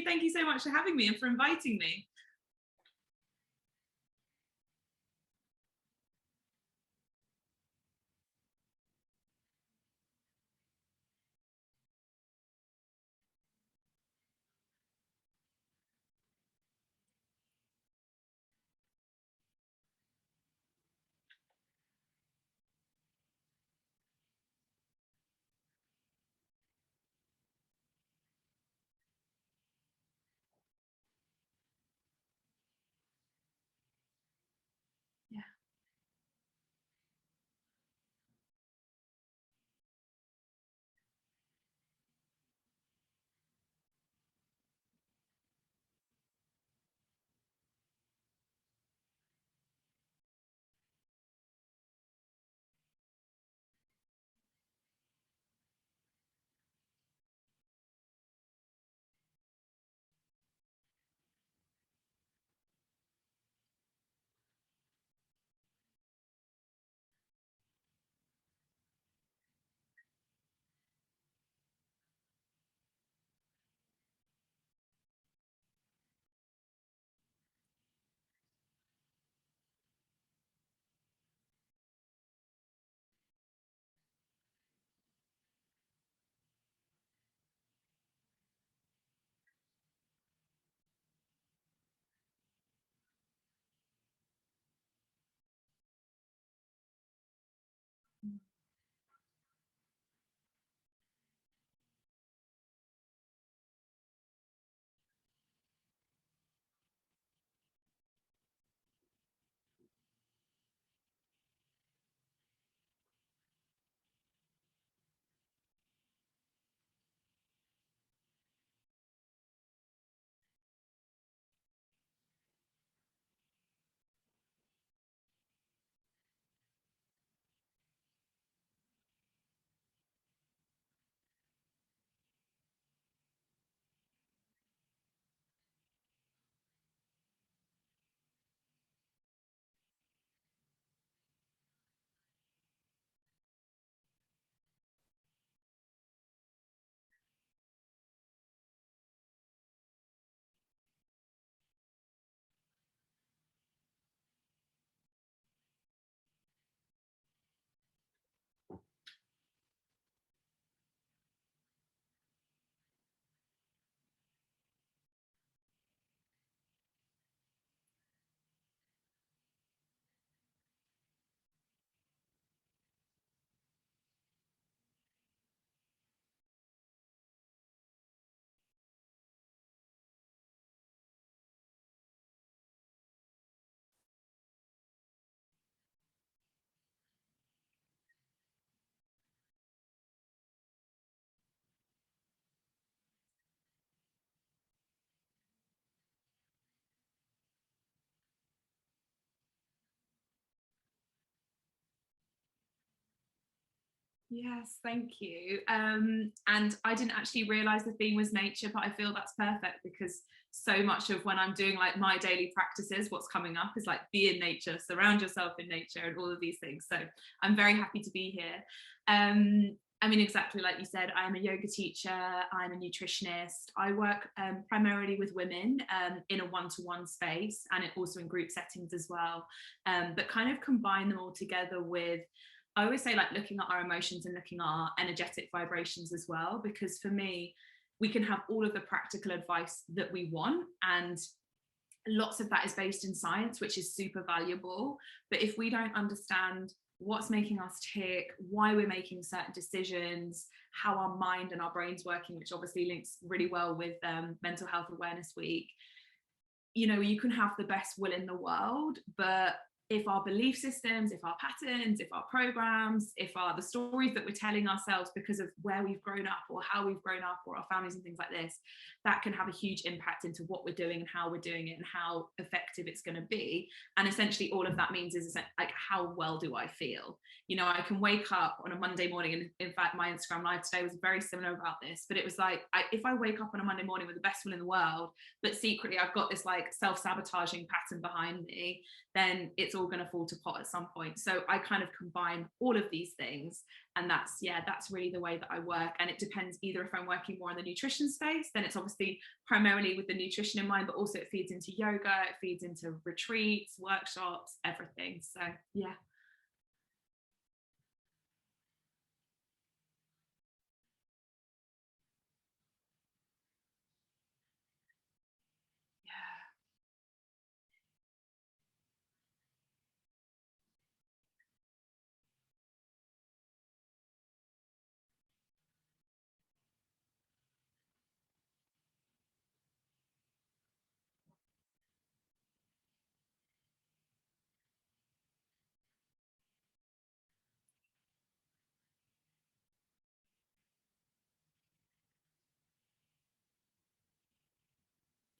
Thank you so much for having me and for inviting me. Yeah. Yes, thank you. And I didn't actually realize the theme was nature, but I feel that's perfect because so much of when I'm doing like my daily practices, what's coming up is like be in nature, surround yourself in nature, and all of these things. So I'm very happy to be here. I mean, exactly like you said, I'm a yoga teacher, I'm a nutritionist. I work primarily with women in a one-to-one space, and it also in group settings as well, but kind of combine them all together with, I always say, like looking at our emotions and looking at our energetic vibrations as well, because for me, we can have all of the practical advice that we want, and lots of that is based in science, which is super valuable. But if we don't understand what's making us tick, why we're making certain decisions, how our mind and our brain's working, which obviously links really well with Mental Health Awareness Week, you know, you can have the best will in the world, but if our belief systems, if our patterns, if our programs, if the stories that we're telling ourselves because of where we've grown up or how we've grown up or our families and things like this, that can have a huge impact into what we're doing and how we're doing it and how effective it's going to be. And essentially all of that means is like, how well do I feel? You know, I can wake up on a Monday morning, and in fact my Instagram live today was very similar about this, but it was like, if I wake up on a Monday morning with the best will in the world, but secretly I've got this like self-sabotaging pattern behind me, then it's all going to fall to pot at some point. So I kind of combine all of these things, and that's really the way that I work. And it depends, either if I'm working more in the nutrition space, then it's obviously primarily with the nutrition in mind, but also it feeds into yoga, it feeds into retreats, workshops, everything. So yeah.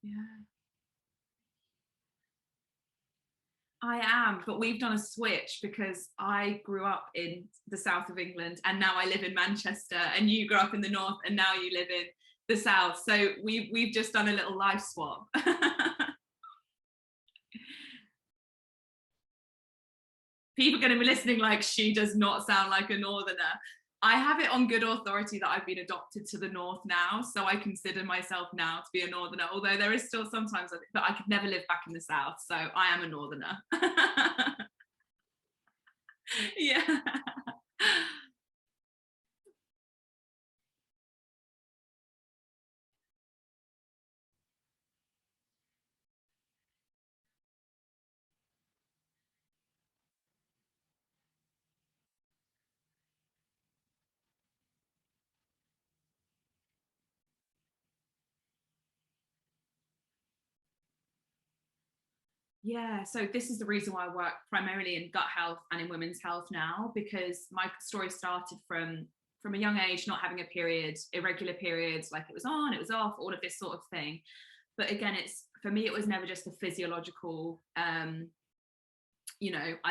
Yeah. I am, but we've done a switch because I grew up in the south of England and now I live in Manchester, and you grew up in the north and now you live in the south. So we've just done a little life swap. People are going to be listening like, she does not sound like a northerner. I have it on good authority that I've been adopted to the north now, so I consider myself now to be a northerner, although there is still sometimes that I could never live back in the south, so I am a northerner. Yeah. Yeah, so this is the reason why I work primarily in gut health and in women's health now, because my story started from a young age, not having a period, irregular periods, like it was on, it was off, all of this sort of thing. But again, it's, for me, it was never just a physiological I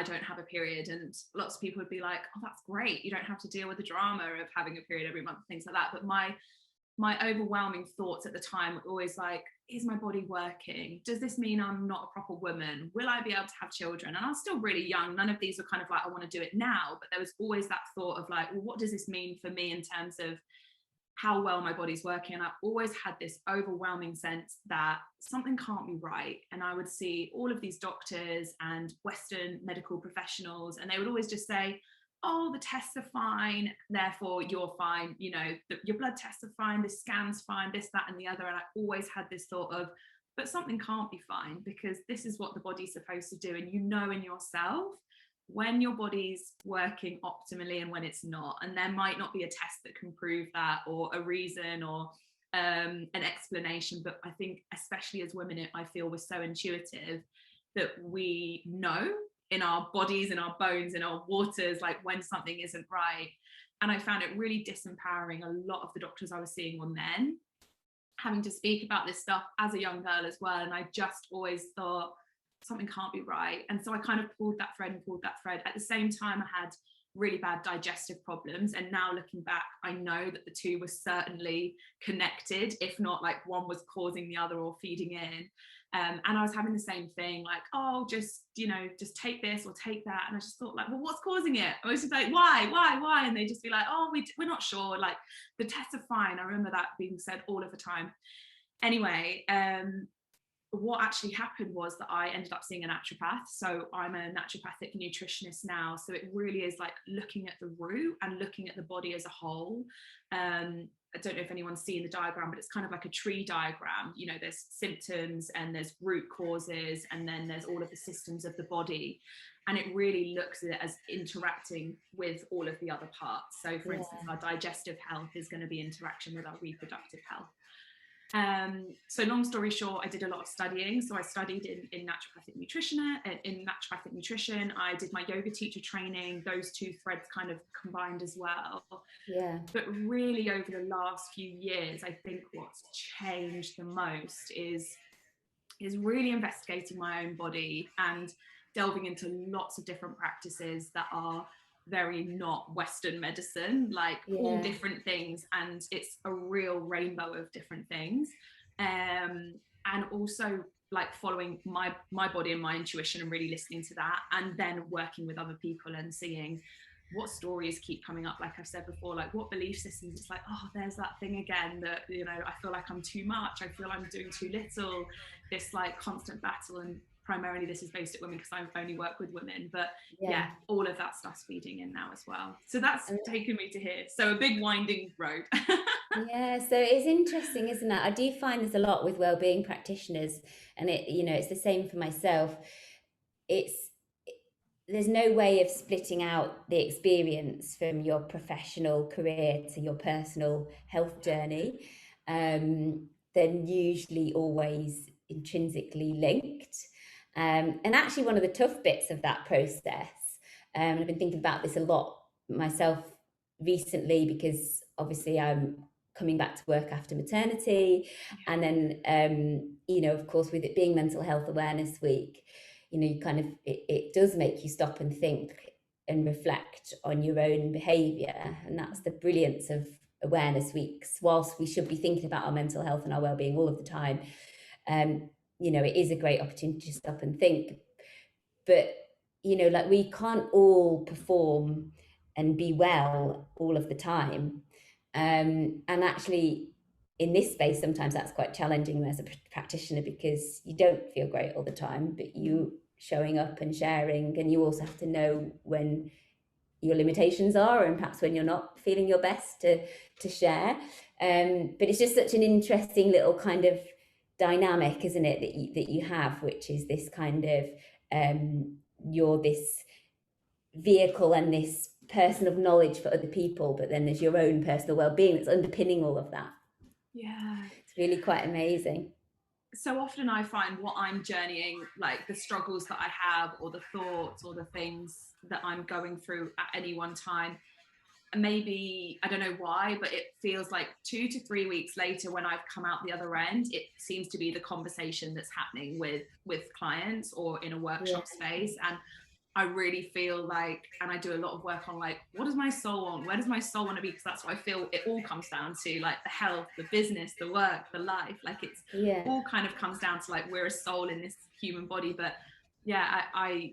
don't have a period, and lots of people would be like, oh, that's great, you don't have to deal with the drama of having a period every month, things like that. But my overwhelming thoughts at the time were always like, is my body working? Does this mean I'm not a proper woman? Will I be able to have children? And I was still really young. None of these were kind of like, I want to do it now. But there was always that thought of like, well, what does this mean for me in terms of how well my body's working? And I always had this overwhelming sense that something can't be right. And I would see all of these doctors and Western medical professionals, and they would always just say, oh, the tests are fine, therefore you're fine, your blood tests are fine, the scan's fine, this, that, and the other. And I always had this thought of, but something can't be fine, because this is what the body's supposed to do. And you know in yourself when your body's working optimally and when it's not. And there might not be a test that can prove that, or a reason, or an explanation. But I think, especially as women, I feel we're so intuitive that we know in our bodies, in our bones, in our waters, like when something isn't right. And I found it really disempowering. A lot of the doctors I was seeing were men, having to speak about this stuff as a young girl as well. And I just always thought, something can't be right. And so I kind of pulled that thread. At the same time, I had really bad digestive problems. And now looking back, I know that the two were certainly connected, if not like one was causing the other or feeding in. And I was having the same thing, like, oh, just take this or take that. And I just thought like, well, what's causing it? I was just like, why? And they just be like, oh, we're not sure. Like, the tests are fine. I remember that being said all of the time. Anyway, what actually happened was that I ended up seeing a naturopath. So I'm a naturopathic nutritionist now. So it really is like looking at the root and looking at the body as a whole. I don't know if anyone's seen the diagram, but it's kind of like a tree diagram. There's symptoms and there's root causes, and then there's all of the systems of the body. And it really looks at it as interacting with all of the other parts. So for instance, our digestive health is going to be interaction with our reproductive health. So long story short, I did a lot of studying. So I studied in naturopathic nutrition. I did my yoga teacher training. Those two threads kind of combined as well. Yeah. But really over the last few years, I think what's changed the most is really investigating my own body and delving into lots of different practices that are very not Western medicine, like all different things, and it's a real rainbow of different things. And also like following my body and my intuition and really listening to that, and then working with other people and seeing what stories keep coming up, like I've said before, like what belief systems. It's like, oh, there's that thing again, that, you know, I feel like I'm too much, I feel I'm doing too little, this like constant battle. And primarily this is based at women because I only work with women, but yeah, all of that stuff's feeding in now as well. So that's taken me to here, so a big winding road. Yeah, so it's interesting, isn't it? I do find there's a lot with wellbeing practitioners, and it, you know, it's the same for myself. It's there's no way of splitting out the experience from your professional career to your personal health journey. They're usually always intrinsically linked. And actually, one of the tough bits of that process, and I've been thinking about this a lot myself recently, because obviously I'm coming back to work after maternity, and then you know, of course, with it being Mental Health Awareness Week, you know, you kind of it does make you stop and think and reflect on your own behavior. And that's the brilliance of awareness weeks. Whilst we should be thinking about our mental health and our well-being all of the time, you know, it is a great opportunity to stop and think. But you know, like, we can't all perform and be well all of the time. And actually, in this space, sometimes that's quite challenging as a practitioner, because you don't feel great all the time, but you showing up and sharing, and you also have to know when your limitations are, and perhaps when you're not feeling your best to share. But it's just such an interesting little kind of dynamic, isn't it, that you have, which is this kind of you're this vehicle and this person of knowledge for other people, but then there's your own personal well-being that's underpinning all of that. Yeah, It's really quite amazing. so often I find what I'm journeying, like the struggles that I have, or the thoughts, or the things that I'm going through at any one time, and maybe I don't know why, but it feels like 2 to 3 weeks later, when I've come out the other end, it seems to be the conversation that's happening with clients or in a Yeah, workshop space. And I really feel like, and I do a lot of work on like, what does my soul want? Where does my soul want to be? Because that's what I feel it all comes down to, like the health, the business, the work, the life. Like it's yeah, all kind of comes down to like, we're a soul in this human body. But yeah, I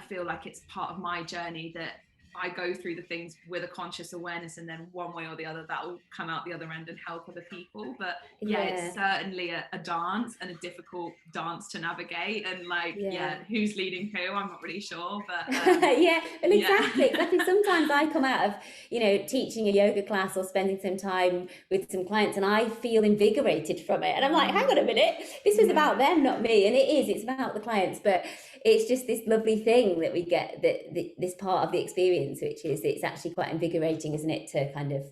feel like it's part of my journey that I go through the things with a conscious awareness, and then one way or the other that will come out the other end and help other people. But yeah, it's yeah, certainly a dance, and a difficult dance to navigate. And like, yeah. yeah, who's leading who? I'm not really sure, but Yeah, well, yeah. exactly. Sometimes I come out of, you know, teaching a yoga class or spending some time with some clients, and I feel invigorated from it. And I'm like, hang on a minute, this was Yeah, about them, not me. And it's about the clients, but it's just this lovely thing that we get, that this part of the experience, which is, it's actually quite invigorating, isn't it, to kind of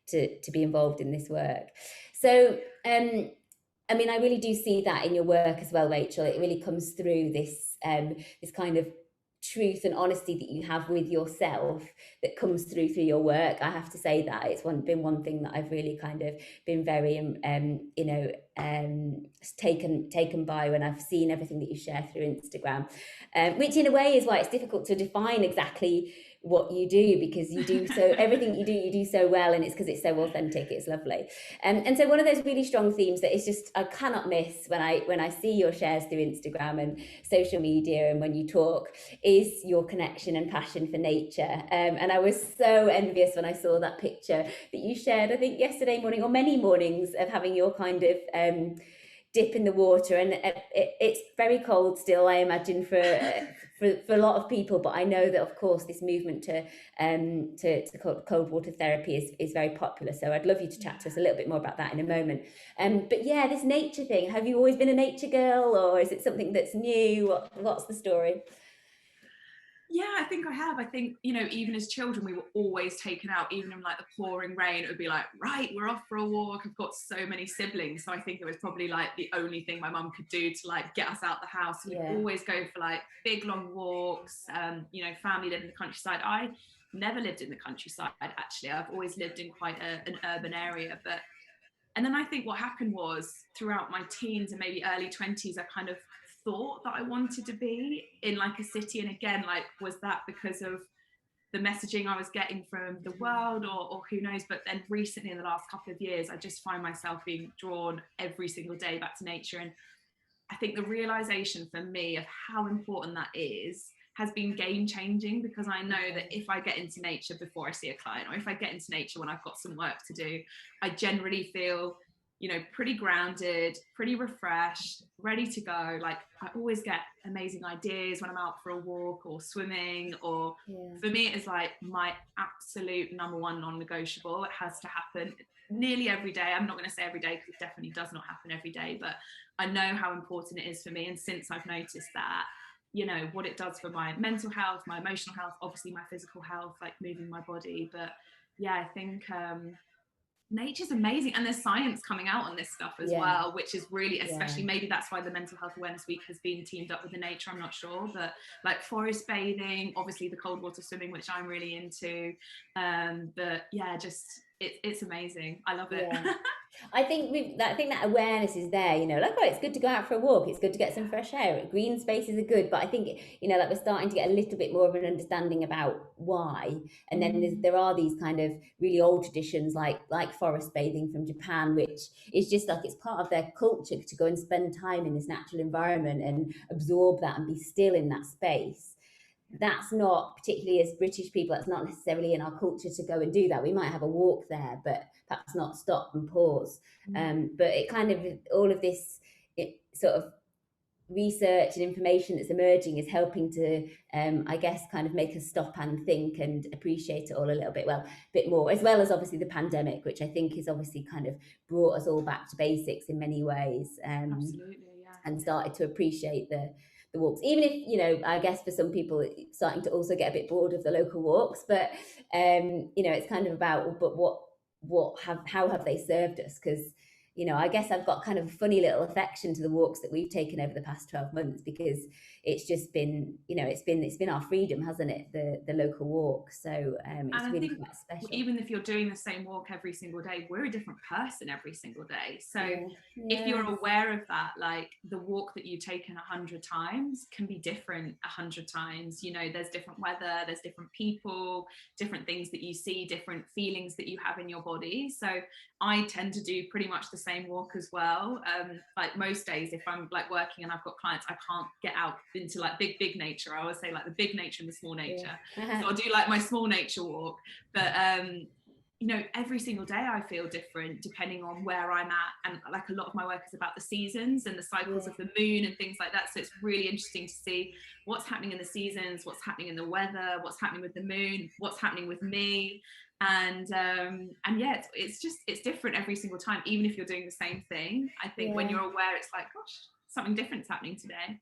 to be involved in this work. So, I mean, I really do see that in your work as well, Rachel. It really comes through, this kind of truth and honesty that you have with yourself, that comes through your work. I have to say that it's been one thing that I've really kind of been very you know, taken by when I've seen everything that you share through Instagram, which in a way is why it's difficult to define exactly what you do, because you do so everything you do so well, and it's because it's so authentic. It's lovely. And so one of those really strong themes that is just, I cannot miss when I see your shares through Instagram and social media, and when you talk, is your connection and passion for nature. And I was so envious when I saw that picture that you shared, I think yesterday morning, or many mornings, of having your kind of dip in the water. And it's very cold still, I imagine, for a lot of people, but I know that, of course, this movement to cold water therapy is very popular. So I'd love you to chat to us a little bit more about that in a moment. But yeah, this nature thing, have you always been a nature girl, or is it something that's new? What's the story? yeah, I think I have. I think, you know, even as children, we were always taken out, even in like the pouring rain. It would be like, right, we're off for a walk. I've got so many siblings, so I think it was probably like the only thing my mum could do to like get us out the house. So we'd Yeah, always go for like big long walks. You know, family lived in the countryside. I never lived in the countryside, actually. I've always lived in quite an urban area. But and then I think what happened was, throughout my teens and maybe early 20s, I kind of thought that I wanted to be in like a city. And again, like, was that because of the messaging I was getting from the world, or who knows. But then recently, in the last couple of years, I just find myself being drawn every single day back to nature. And I think the realization for me of how important that is has been game changing, because I know that if I get into nature before I see a client, or if I get into nature when I've got some work to do, I generally feel, you know, pretty grounded, pretty refreshed, ready to go. Like, I always get amazing ideas when I'm out for a walk or swimming, or for me, it's like my absolute number one non-negotiable. It has to happen nearly every day. I'm not going to say every day, because it definitely does not happen every day, but I know how important it is for me. And since I've noticed that, you know, what it does for my mental health, my emotional health, obviously my physical health, like moving my body. But yeah, I think nature's amazing, and there's science coming out on this stuff as well, which is really, especially maybe that's why the Mental Health Awareness Week has been teamed up with the nature, I'm not sure, but like forest bathing, obviously the cold water swimming, which I'm really into, but yeah, just it's amazing. I love it. I think that awareness is there, you know, like, oh, it's good to go out for a walk, it's good to get some fresh air, green spaces are good, but I think, you know, like, we're starting to get a little bit more of an understanding about why. And then there are these kind of really old traditions like forest bathing from Japan, which is just like, it's part of their culture to go and spend time in this natural environment and absorb that and be still in that space. That's not, particularly as British people, that's not necessarily in our culture to go and do that. We might have a walk there, but perhaps not stop and pause. But it kind of, all of this sort of research and information that's emerging is helping to, I guess, kind of make us stop and think and appreciate it all a little bit, well, a bit more, as well as obviously the pandemic, which I think is obviously kind of brought us all back to basics in many ways. Absolutely, yeah. And started to appreciate the walks, even if, you know, I guess for some people it's starting to also get a bit bored of the local walks, but you know, it's kind of about, but how have they served us? Because, you know, I guess I've got kind of a funny little affection to the walks that we've taken over the past 12 months, because it's just been, you know, it's been our freedom, hasn't it, the local walk. So it's really quite special. Even if you're doing the same walk every single day, we're a different person every single day. So if you're aware of that, like, the walk that you've taken 100 times can be different 100 times. You know, there's different weather, there's different people, different things that you see, different feelings that you have in your body. So I tend to do pretty much the same walk as well. Like, most days, if I'm like working and I've got clients, I can't get out into like big nature. I always say, like, the big nature and the small nature. So I'll do like my small nature walk, but you know, every single day I feel different depending on where I'm at. And like, a lot of my work is about the seasons and the cycles of the moon and things like that. So it's really interesting to see what's happening in the seasons, what's happening in the weather, what's happening with the moon, what's happening with me. And yeah, it's different every single time, even if you're doing the same thing. I think when you're aware, it's like, gosh, something different's happening today.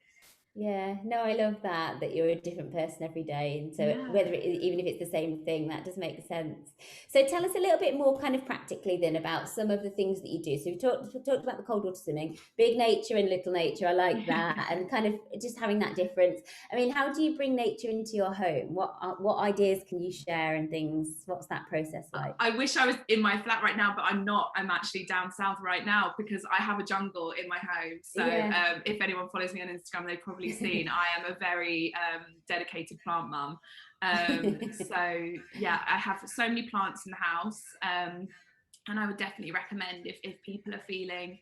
Yeah, no, I love that you're a different person every day, and so whether even if it's the same thing, that does make sense. So tell us a little bit more, kind of practically, then, about some of the things that you do. So we talked about the cold water swimming, big nature and little nature. I like that, and kind of just having that difference. I mean, how do you bring nature into your home? What ideas can you share and things? What's that process like? I wish I was in my flat right now, but I'm not. I'm actually down south right now because I have a jungle in my home. So if anyone follows me on Instagram, they've probably seen I am a very dedicated plant mum. So yeah, I have so many plants in the house, and I would definitely recommend, if people are feeling,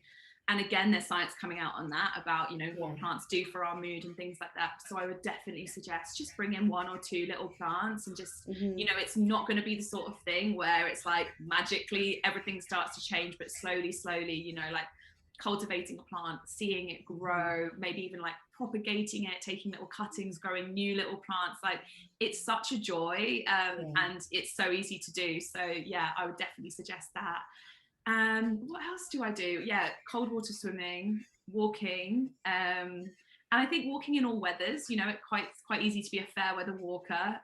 and again, there's science coming out on that about, you know, what plants do for our mood and things like that. So I would definitely suggest just bring in 1 or 2 little plants, and just, you know, it's not going to be the sort of thing where it's like magically everything starts to change, but slowly, you know, like cultivating a plant, seeing it grow, maybe even like propagating it, taking little cuttings, growing new little plants. Like, it's such a joy, and it's so easy to do. So yeah, I would definitely suggest that. What else do I do? Yeah, cold water swimming, walking, and I think walking in all weathers. You know, it's quite easy to be a fair weather walker.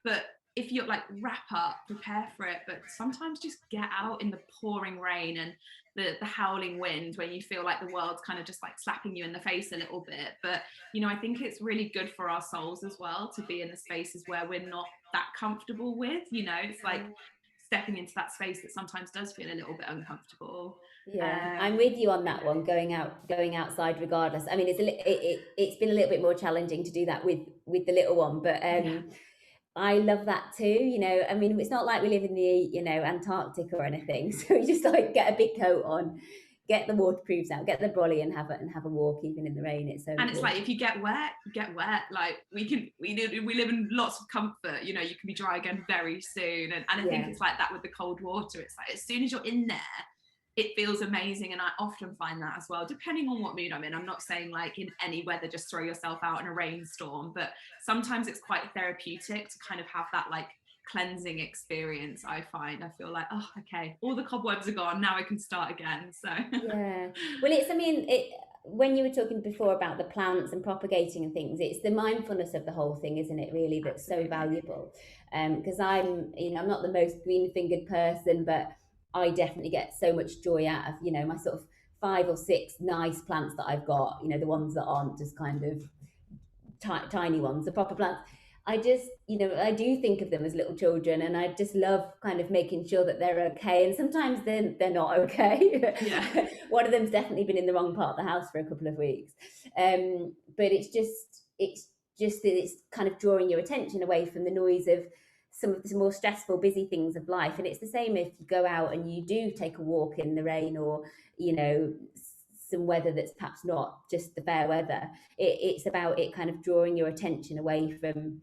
But if you're like, wrap up, prepare for it, but sometimes just get out in the pouring rain and the howling wind, when you feel like the world's kind of just like slapping you in the face a little bit. But, you know, I think it's really good for our souls as well to be in the spaces where we're not that comfortable with. You know, it's like stepping into that space that sometimes does feel a little bit uncomfortable. I'm with you on that one. Going outside, regardless. I mean, it's been a little bit more challenging to do that with the little one, but I love that too. You know, I mean, it's not like we live in the, you know, Antarctic or anything. So we just like get a big coat on, get the waterproofs out, get the brolly and have a walk even in the rain. It's so And it's like, important. if you get wet, you get wet. Like we live in lots of comfort. You know, you can be dry again very soon. And I think Yeah. it's like that with the cold water. It's like as soon as you're in there, it feels amazing. And I often find that as well, depending on what mood I'm in. I'm not saying like in any weather, just throw yourself out in a rainstorm, but sometimes it's quite therapeutic to kind of have that like cleansing experience. I find, I feel like, oh, okay, all the cobwebs are gone, now I can start again. So Yeah. Well, it's, I mean, when you were talking before about the plants and propagating and things, it's the mindfulness of the whole thing, isn't it, really, that's so absolutely. valuable. Because I'm, you know, I'm not the most green-fingered person, but I definitely get so much joy out of, you know, my sort of 5 or 6 nice plants that I've got, you know, the ones that aren't just kind of tiny ones, the proper plants. I just, you know, I do think of them as little children, and I just love kind of making sure that they're okay. And sometimes they're not okay. Yeah. One of them's definitely been in the wrong part of the house for a couple of weeks. But it's just that it's kind of drawing your attention away from the noise of some of the more stressful, busy things of life. And it's the same if you go out and you do take a walk in the rain, or, you know, some weather that's perhaps not just the fair weather. It's about it kind of drawing your attention away from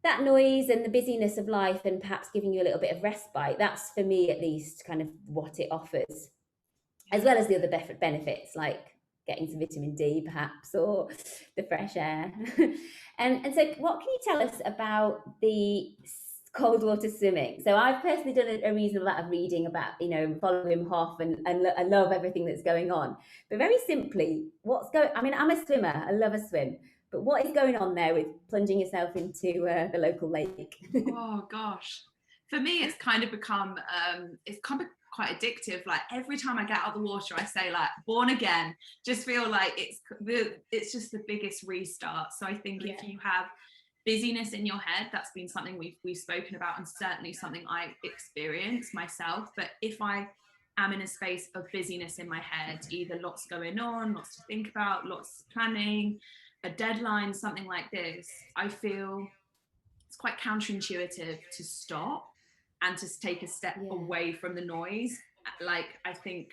that noise and the busyness of life, and perhaps giving you a little bit of respite. That's, for me at least, kind of what it offers, as Yeah. well as the other benefits like getting some vitamin D perhaps, or the fresh air. And so what can you tell us about the cold water swimming? So I've personally done a reasonable amount of reading about, you know, following Wim Hof, and I love everything that's going on. But very simply, what's going, I mean, I'm a swimmer, I love a swim, but what is going on there with plunging yourself into the local lake? Oh gosh. For me, it's kind of quite addictive. Like every time I get out of the water, I say like born again. Just feel like it's just the biggest restart. So I think Yeah. if you have busyness in your head, that's been something we've spoken about, and certainly something I experience myself. But if I am in a space of busyness in my head, either lots going on, lots to think about, lots planning, a deadline, something like this, I feel it's quite counterintuitive to stop and to take a step Yeah. away from the noise. Like, I think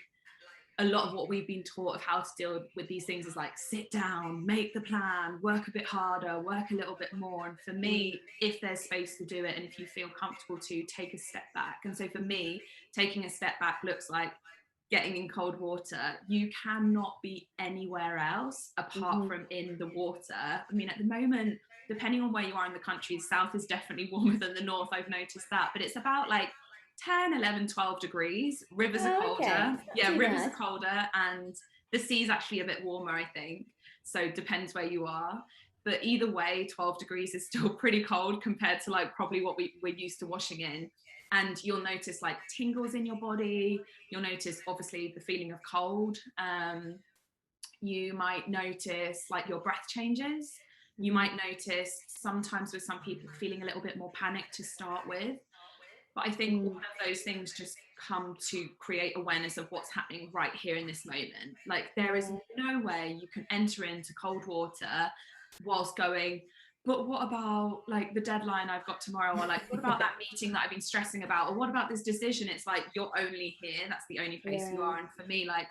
a lot of what we've been taught of how to deal with these things is like sit down, make the plan, work a bit harder, work a little bit more. And for Mm. me, if there's space to do it and if you feel comfortable to take a step back. And so for me, taking a step back looks like getting in cold water. You cannot be anywhere else apart Mm-hmm. from in the water. I mean, at the moment, depending on where you are in the country, the south is definitely warmer than the north. I've noticed that, but it's about like 10, 11, 12 degrees. Rivers are Oh, okay. colder. It's not Yeah, too rivers are bad. colder, and the sea's actually a bit warmer, I think. So depends where you are. But either way, 12 degrees is still pretty cold compared to like probably what we're used to washing in. And you'll notice like tingles in your body. You'll notice obviously the feeling of cold. You might notice like your breath changes. You Mm-hmm. might notice sometimes with some people feeling a little bit more panic to start with. But I think all Mm. of those things just come to create awareness of what's happening right here in this moment. Like there is Yeah. no way you can enter into cold water whilst going, but what about like the deadline I've got tomorrow? Or like, what about that meeting that I've been stressing about? Or what about this decision? It's like, you're only here. That's the only place you Yeah. are. And for me, like,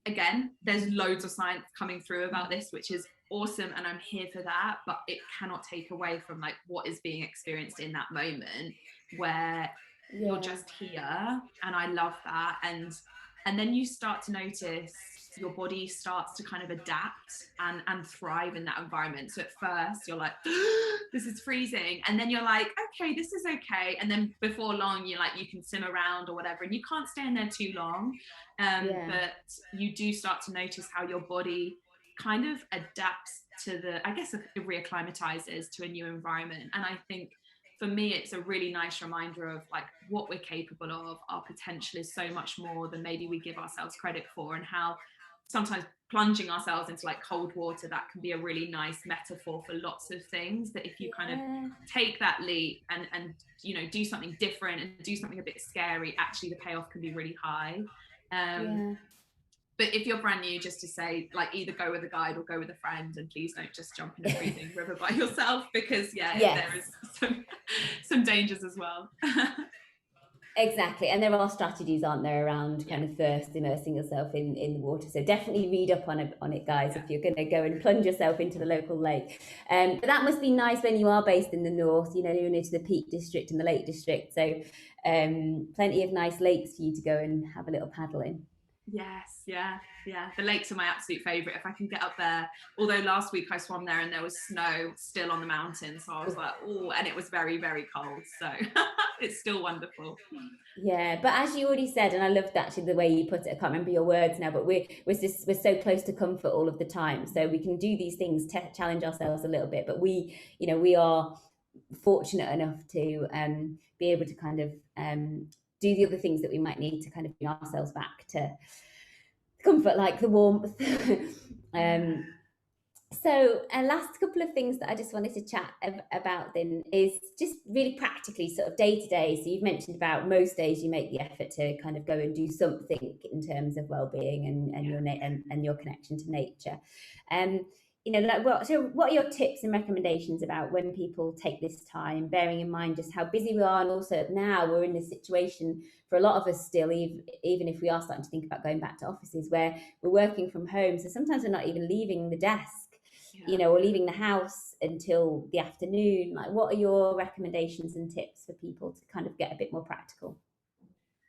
again, there's loads of science coming through about this, which is awesome. And I'm here for that. But it cannot take away from like what is being experienced in that moment where you're Yeah. just here. And I love that. And then you start to notice your body starts to kind of adapt and thrive in that environment. So at first you're like, this is freezing, and then you're like, okay, this is okay, and then before long you're like, you can swim around or whatever, and you can't stay in there too long. Yeah. But you do start to notice how your body kind of adapts to the, I guess, it reacclimatizes to a new environment. And I think for me, it's a really nice reminder of like what we're capable of. Our potential is so much more than maybe we give ourselves credit for, and how sometimes plunging ourselves into like cold water, that can be a really nice metaphor for lots of things. That if you kind of Yeah. take that leap and you know, do something different and do something a bit scary, actually the payoff can be really high. um Yeah. But if you're brand new, just to say, like, either go with a guide or go with a friend, and please don't just jump in a freezing river by yourself, because Yes. there is some dangers as well. Exactly, and there are strategies, aren't there, around kind of first immersing yourself in the water. So definitely read up on it, guys, if you're going to go and plunge yourself into the local lake. But that must be nice when you are based in the north. You know, you're near to the Peak District and the Lake District, so plenty of nice lakes for you to go and have a little paddle in. Yes, yeah. The lakes are my absolute favourite if I can get up there. Although last week I swam there and there was snow still on the mountain, so I was like, oh, and it was very, very cold. So it's still wonderful. Yeah, but as you already said, and I loved actually the way you put it. I can't remember your words now, but we're so close to comfort all of the time, so we can do these things, challenge ourselves a little bit. But we are fortunate enough to be able to kind of do the other things that we might need to kind of bring ourselves back to comfort, like the warmth. So last couple of things that I just wanted to chat about then is just really practically sort of day to day. So you've mentioned about most days you make the effort to kind of go and do something in terms of well-being and your connection to nature. Like what are your tips and recommendations about when people take this time, bearing in mind just how busy we are, and also now we're in this situation for a lot of us still, even if we are starting to think about going back to offices, where we're working from home. So sometimes we're not even leaving the desk, or leaving the house until the afternoon. Like, what are your recommendations and tips for people to kind of get a bit more practical?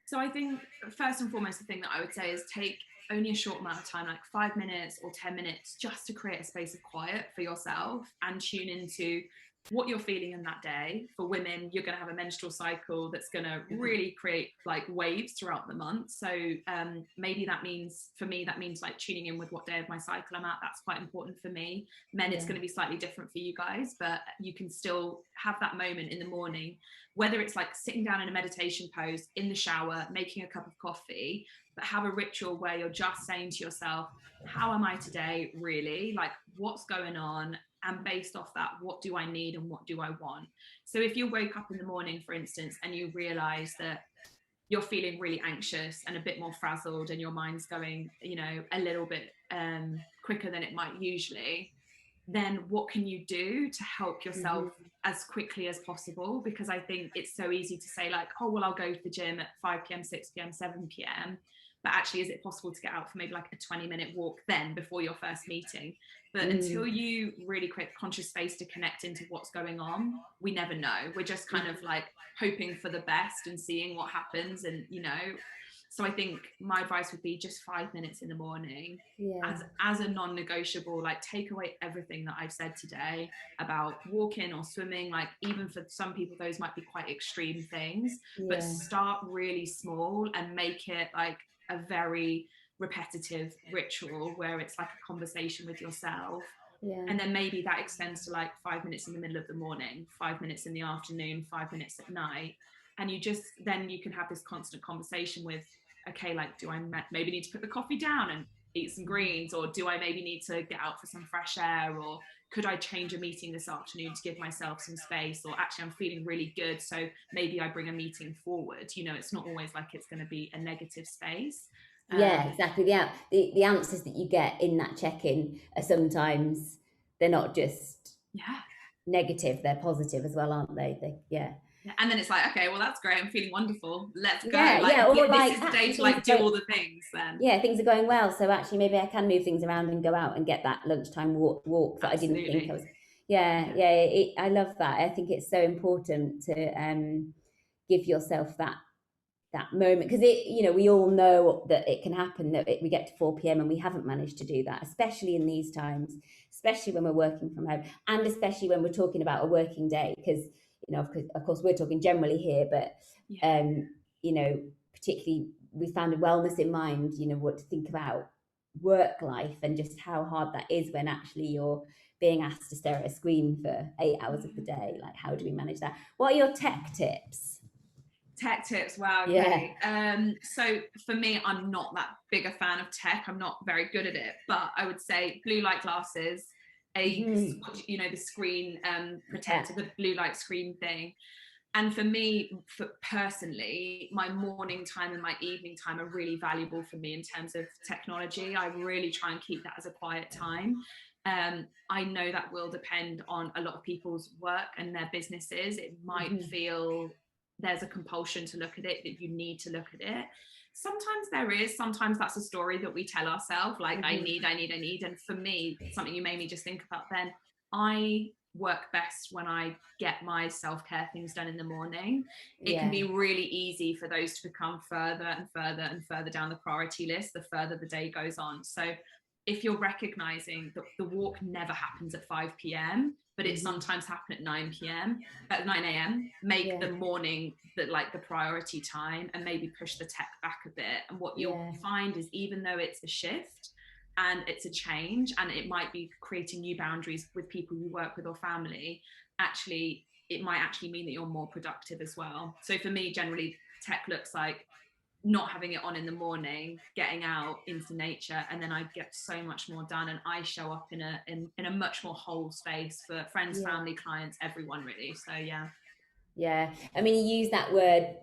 So I think first and foremost, the thing that I would say is take only a short amount of time, like 5 minutes or 10 minutes, just to create a space of quiet for yourself and tune into what you're feeling in that day. For women, you're going to have a menstrual cycle that's going to really create like waves throughout the month. So maybe that means, for me, that means like tuning in with what day of my cycle I'm at. That's quite important for me. Men, it's going to be slightly different for you guys, but you can still have that moment in the morning, whether it's like sitting down in a meditation pose, in the shower, making a cup of coffee, but have a ritual where you're just saying to yourself, how am I today, really? Like, what's going on? And based off that, what do I need and what do I want? So if you wake up in the morning, for instance, and you realize that you're feeling really anxious and a bit more frazzled and your mind's going, a little bit quicker than it might usually, then what can you do to help yourself as quickly as possible? Because I think it's so easy to say like, oh, well, I'll go to the gym at 5 p.m, 6 p.m, 7 p.m. But actually, is it possible to get out for maybe like a 20-minute walk then before your first meeting? But until you really create conscious space to connect into what's going on, we never know. We're just kind of like hoping for the best and seeing what happens. And, so I think my advice would be just 5 minutes in the morning as a non-negotiable, like take away everything that I've said today about walking or swimming. Like even for some people, those might be quite extreme things, but start really small and make it like a very repetitive ritual where it's like a conversation with yourself. And then maybe that extends to like 5 minutes in the middle of the morning, 5 minutes in the afternoon, 5 minutes at night. And you can have this constant conversation with, okay, like, do I maybe need to put the coffee down and eat some greens, or do I maybe need to get out for some fresh air, or could I change a meeting this afternoon to give myself some space, or actually I'm feeling really good, so maybe I bring a meeting forward. It's not always like it's going to be a negative space. Exactly. The answers that you get in that check-in are sometimes, they're not just negative, they're positive as well, aren't they? And then it's like, okay, well, that's great, I'm feeling wonderful, let's go. This is the day to like do all the things then. Things are going well, so actually maybe I can move things around and go out and get that lunchtime walk that Absolutely. I didn't think I was. I love that. I think it's so important to give yourself that moment, because we all know that it can happen, that we get to 4 p.m. and we haven't managed to do that, especially in these times, especially when we're working from home, and especially when we're talking about a working day, because of course we're talking generally here, but particularly we found a wellness in mind, what to think about work life and just how hard that is when actually you're being asked to stare at a screen for 8 hours of the day. Like, how do we manage that? What are your tech tips? Wow, okay. So for me, I'm not that big a fan of tech. I'm not very good at it, but I would say blue light glasses, the screen protector, the blue light screen thing. And for me, personally, my morning time and my evening time are really valuable for me in terms of technology. I really try and keep that as a quiet time. I know that will depend on a lot of people's work and their businesses. It might feel there's a compulsion to look at it, that you need to look at it. Sometimes there is, sometimes that's a story that we tell ourselves, like I need. And for me, something you made me just think about then, I work best when I get my self-care things done in the morning. It can be really easy for those to become further and further and further down the priority list the further the day goes on. So if you're recognizing that the walk never happens at 5 p.m, but it sometimes happens at 9 p.m, at 9 a.m, make the morning the priority time, and maybe push the tech back a bit. And what you'll find is, even though it's a shift and it's a change, and it might be creating new boundaries with people you work with or family, actually it might actually mean that you're more productive as well. So for me, generally tech looks like not having it on in the morning, getting out into nature, and then I get so much more done, and I show up in a much more whole space for friends, family, clients, everyone really. So yeah, I mean, you use that word,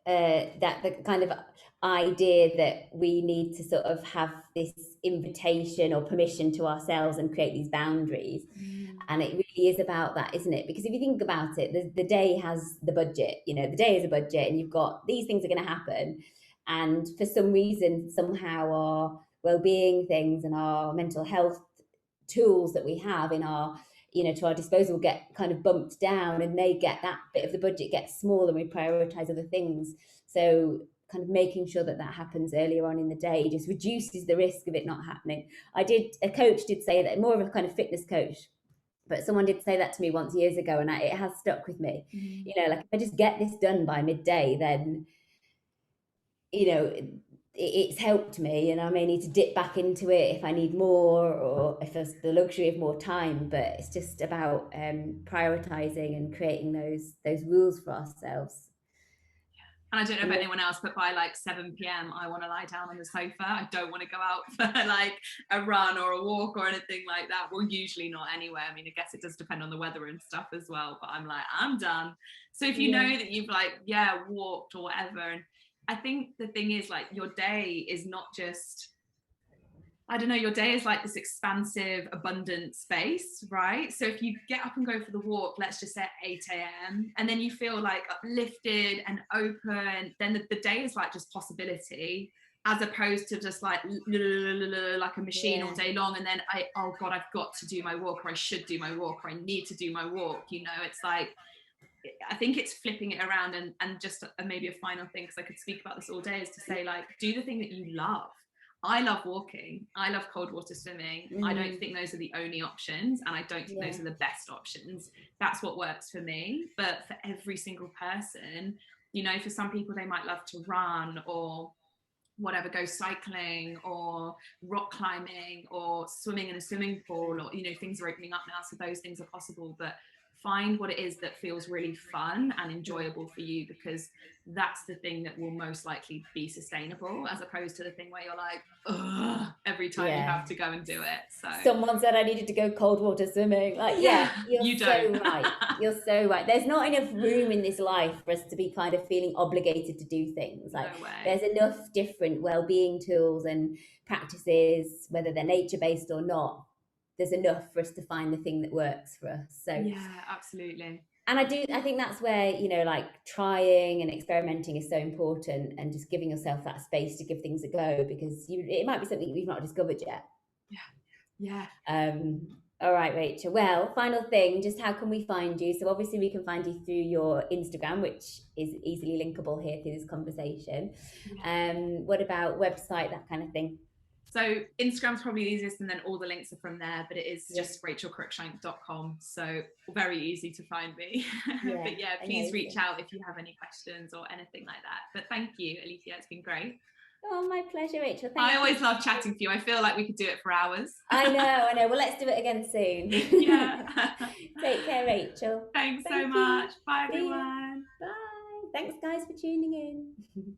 that the kind of idea that we need to sort of have this invitation or permission to ourselves and create these boundaries. And it really is about that, isn't it? Because if you think about it, the day has the budget, you know, the day is a budget, and you've got these things are going to happen. And for some reason, somehow our well-being things and our mental health tools that we have in our, you know, to our disposal get kind of bumped down, and they get, that bit of the budget gets smaller, and we prioritize other things. So kind of making sure that that happens earlier on in the day just reduces the risk of it not happening. A coach did say that, more of a kind of fitness coach, but someone did say that to me once years ago, and it has stuck with me. You know, like, if I just get this done by midday, then, you know, it's helped me, and I may need to dip back into it if I need more, or if there's the luxury of more time. But it's just about prioritizing and creating those rules for ourselves. And I don't know about anyone else, but by like 7 p.m, I want to lie down on the sofa. I don't want to go out for like a run or a walk or anything like that. Well, usually not anyway. I mean, I guess it does depend on the weather and stuff as well, but I'm like, I'm done. So if you know that you've like, walked or whatever, and I think the thing is, like, your day is not just, I don't know, your day is like this expansive, abundant space, right? So if you get up and go for the walk, let's just say at 8 a.m, and then you feel like uplifted and open, then the day is like just possibility, as opposed to just like a machine all day long. And then oh God, I've got to do my walk, or I should do my walk, or I need to do my walk. You know, it's like, I think it's flipping it around. And just maybe a final thing, because I could speak about this all day, is to say, like, do the thing that you love. I love walking. I love cold water swimming. I don't think those are the only options, and I don't think those are the best options. That's what works for me. But for every single person, you know, for some people, they might love to run or whatever, go cycling or rock climbing or swimming in a swimming pool, or, you know, things are opening up now, so those things are possible. But find what it is that feels really fun and enjoyable for you, because that's the thing that will most likely be sustainable, as opposed to the thing where you're like, ugh, every time you have to go and do it. So someone said I needed to go cold water swimming. Like, you're so right. You're so right. There's not enough room in this life for us to be kind of feeling obligated to do things. Like, there's enough different well-being tools and practices, whether they're nature-based or not. There's enough for us to find the thing that works for us. So yeah, absolutely. And I think that's where, you know, like, trying and experimenting is so important, and just giving yourself that space to give things a go, because it might be something you've not discovered yet. Yeah. All right, Rachel. Well, final thing, just how can we find you? So obviously we can find you through your Instagram, which is easily linkable here through this conversation. What about website, that kind of thing? So Instagram's probably the easiest, and then all the links are from there, but it is just rachelcruickshank.com, so very easy to find me. But please reach out if you have any questions or anything like that. But thank you, Aletheia, it's been great. Oh, my pleasure, Rachel. I always love chatting to you. I feel like we could do it for hours. I know. Well, let's do it again soon. Take care, Rachel. Thanks so much. Bye, everyone. Bye. Thanks, guys, for tuning in.